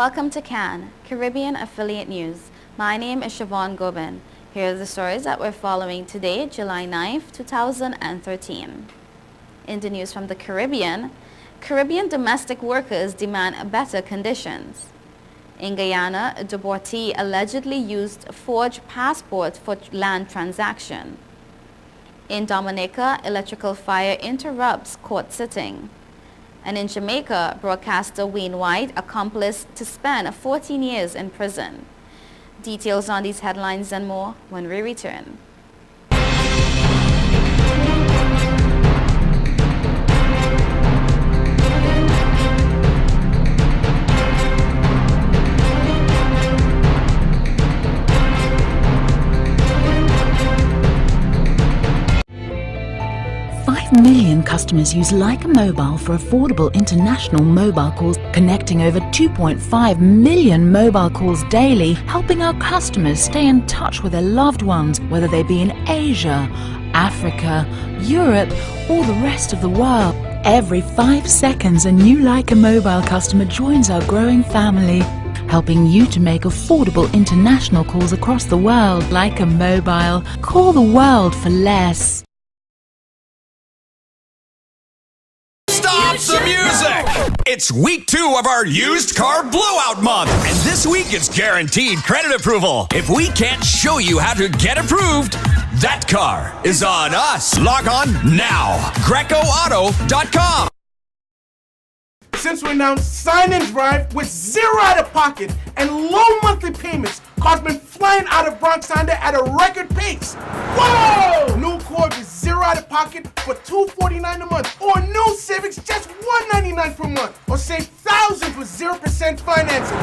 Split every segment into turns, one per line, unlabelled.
Welcome to CAN, Caribbean Affiliate News. My name is Siobhan Gobin. Here are the stories that we're following today, July 9th, 2013. In the news from the Caribbean domestic workers demand better conditions. In Guyana, a deportee allegedly used forged passports for land transaction. In Dominica, electrical fire interrupts court sitting. And in Jamaica, broadcaster Wayne White accomplice to spend 14 years in prison. Details on these headlines and more when we return.
5 million customers use Leica Mobile for affordable international mobile calls, connecting over 2.5 million mobile calls daily, helping our customers stay in touch with their loved ones, whether they be in Asia, Africa, Europe, or the rest of the world. Every 5 seconds, a new Leica Mobile customer joins our growing family, helping you to make affordable international calls across the world. Leica Mobile. Call the world for less.
Stop the music! It's week 2 of our used car blowout month, and this week it's guaranteed credit approval. If we can't show you how to get approved, that car is on us. Log on now, GrecoAuto.com.
Since we announced Sign and Drive with 0 out of pocket and low monthly payments, cars been flying out of Bronx Honda at a record pace. Whoa! New Accord with 0 out of pocket for $249 a month, or new Civics just $199 per month, or save thousands with 0% financing.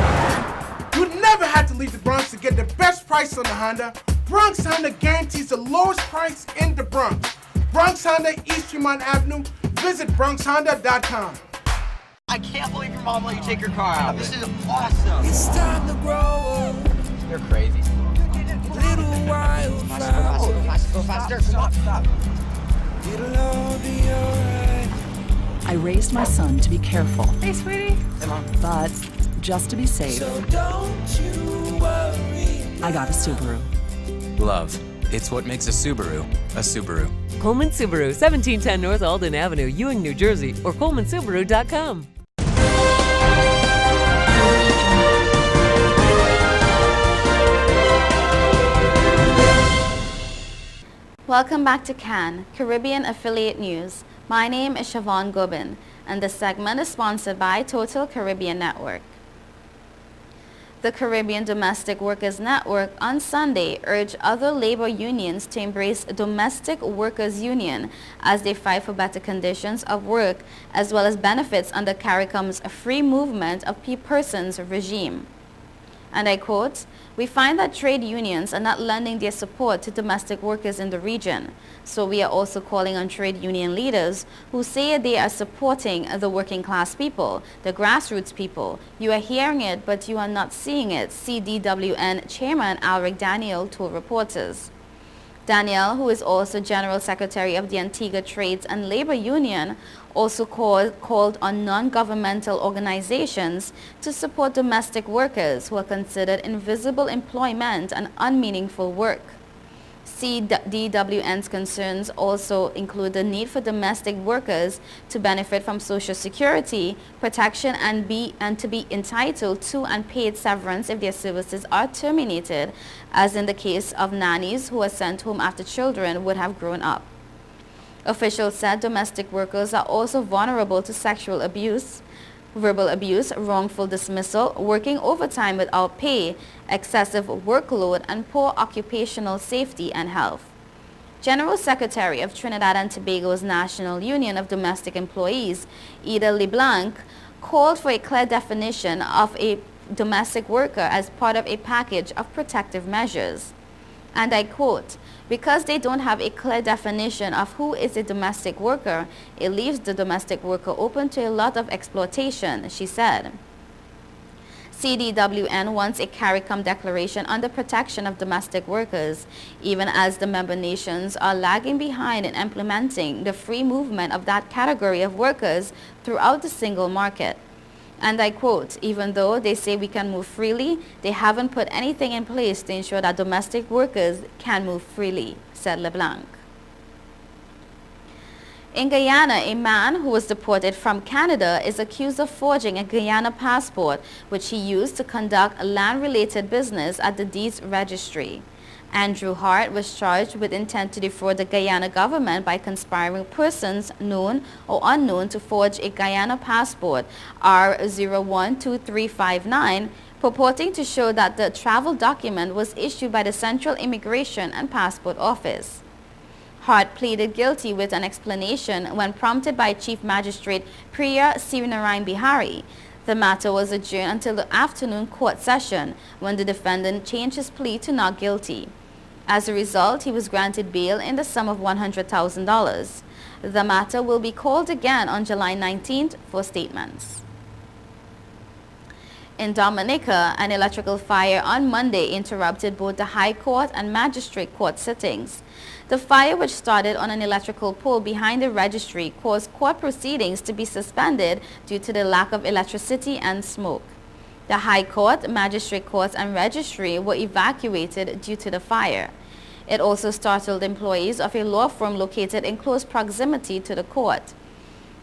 You never had to leave the Bronx to get the best price on the Honda. Bronx Honda guarantees the lowest price in the Bronx. Bronx Honda, East Tremont Avenue. Visit BronxHonda.com.
I can't believe your mom let you take your car out. This is awesome.
It's time to grow up.
You're crazy.
Little wildflower.
Go faster. Stop.
It'll all be alright.
I raised my son to be careful.
Hey, sweetie.
Hey, Mom.
But just to be safe,
So don't you worry.
I got a Subaru.
Love. It's what makes a Subaru a Subaru.
Coleman Subaru, 1710 North Alden Avenue, Ewing, New Jersey, or ColemanSubaru.com.
Welcome back to CAN, Caribbean Affiliate News. My name is Siobhan Gobin, and this segment is sponsored by Total Caribbean Network. The Caribbean Domestic Workers Network on Sunday urged other labor unions to embrace Domestic Workers Union as they fight for better conditions of work as well as benefits under CARICOM's free movement of persons regime. And I quote, "We find that trade unions are not lending their support to domestic workers in the region, so we are also calling on trade union leaders who say they are supporting the working class people, the grassroots people. You are hearing it, but you are not seeing it," CDWN Chairman Alric Daniel told reporters. Daniel, who is also General Secretary of the Antigua Trades and Labor Union, also called on non-governmental organizations to support domestic workers who are considered invisible employment and unmeaningful work. CDWN's concerns also include the need for domestic workers to benefit from Social Security protection and to be entitled to unpaid severance if their services are terminated, as in the case of nannies who are sent home after children would have grown up. Officials said domestic workers are also vulnerable to sexual abuse, verbal abuse, wrongful dismissal, working overtime without pay, excessive workload, and poor occupational safety and health. General Secretary of Trinidad and Tobago's National Union of Domestic Employees, Ida LeBlanc, called for a clear definition of a domestic worker as part of a package of protective measures. And I quote, "Because they don't have a clear definition of who is a domestic worker, it leaves the domestic worker open to a lot of exploitation," she said. CDWN wants a CARICOM declaration on the protection of domestic workers, even as the member nations are lagging behind in implementing the free movement of that category of workers throughout the single market. And I quote, "Even though they say we can move freely, they haven't put anything in place to ensure that domestic workers can move freely," said LeBlanc. In Guyana, a man who was deported from Canada is accused of forging a Guyana passport, which he used to conduct land-related business at the Deeds Registry. Andrew Hart was charged with intent to defraud the Guyana government by conspiring persons known or unknown to forge a Guyana passport R012359, purporting to show that the travel document was issued by the Central Immigration and Passport Office. Hart pleaded guilty with an explanation when prompted by Chief Magistrate Priya Sivanarayan Bihari. The matter was adjourned until the afternoon court session, when the defendant changed his plea to not guilty. As a result, he was granted bail in the sum of $100,000. The matter will be called again on July 19th for statements. In Dominica, an electrical fire on Monday interrupted both the High Court and Magistrate Court sittings. The fire, which started on an electrical pole behind the registry, caused court proceedings to be suspended due to the lack of electricity and smoke. The High Court, Magistrate Court, and Registry were evacuated due to the fire. It also startled employees of a law firm located in close proximity to the court.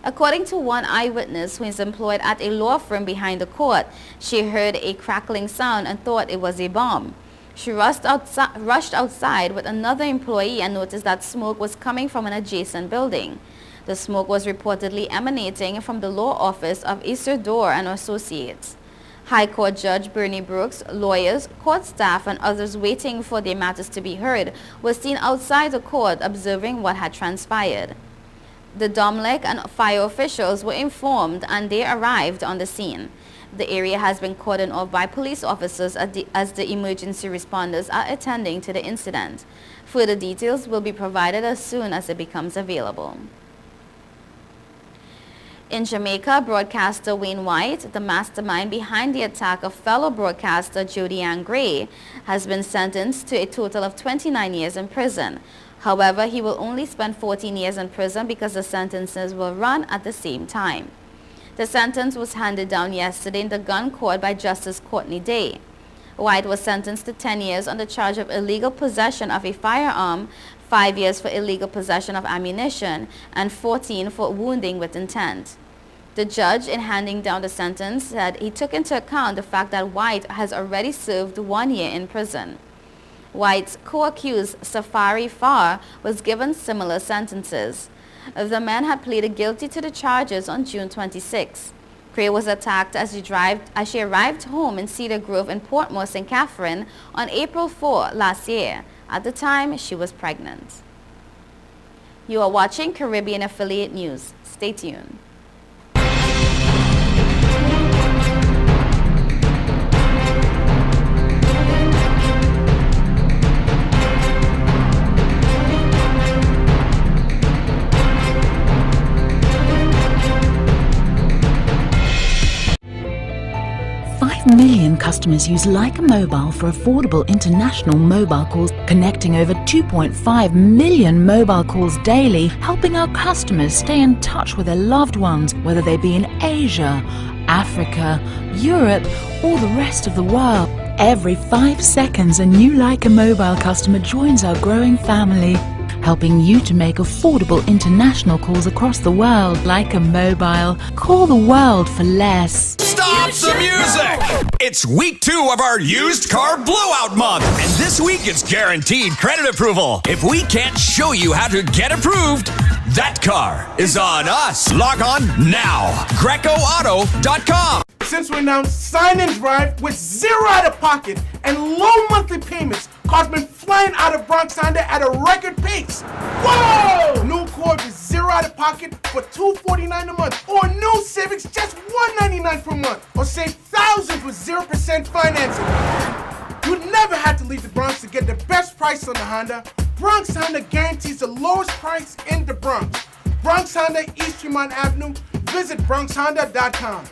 According to one eyewitness who is employed at a law firm behind the court, she heard a crackling sound and thought it was a bomb. She rushed outside with another employee and noticed that smoke was coming from an adjacent building. The smoke was reportedly emanating from the law office of Isidore and Associates. High Court Judge Bernie Brooks, lawyers, court staff, and others waiting for their matters to be heard were seen outside the court observing what had transpired. The DOMLEC and fire officials were informed and they arrived on the scene. The area has been cordoned off by police officers as the emergency responders are attending to the incident. Further details will be provided as soon as it becomes available. In Jamaica, broadcaster Wayne White, the mastermind behind the attack of fellow broadcaster Jodi Ann Gray, has been sentenced to a total of 29 years in prison. However, he will only spend 14 years in prison because the sentences will run at the same time. The sentence was handed down yesterday in the gun court by Justice Courtney Day. White was sentenced to 10 years on the charge of illegal possession of a firearm, 5 years for illegal possession of ammunition, and 14 for wounding with intent. The judge, in handing down the sentence, said he took into account the fact that White has already served 1 year in prison. White's co-accused Safari Farr was given similar sentences. The man had pleaded guilty to the charges on June 26. Gray was attacked as she arrived home in Cedar Grove in Portmore, St. Catherine on April 4 last year. At the time, she was pregnant. You are watching Caribbean Affiliate News. Stay tuned.
5 million customers use Leica Mobile for affordable international mobile calls, connecting over 2.5 million mobile calls daily, helping our customers stay in touch with their loved ones, whether they be in Asia, Africa, Europe, or the rest of the world. Every 5 seconds, a new Leica Mobile customer joins our growing family, helping you to make affordable international calls across the world. Leica Mobile. Call the world for less.
Stop the music! It's week 2 of our used car blowout month, and this week it's guaranteed credit approval. If we can't show you how to get approved, that car is on us. Log on now. GrecoAuto.com.
Since we announced Sign and Drive with 0 out of pocket and low monthly payments, cars been flying out of Bronx Honda at a record pace. Whoa! New Accord with 0 out of pocket for $249 a month, or new Civics just $199 per month, or save thousands with 0% financing. You never had to leave the Bronx to get the best price on the Honda. Bronx Honda guarantees the lowest price in the Bronx. Bronx Honda, East Tremont Avenue. Visit BronxHonda.com.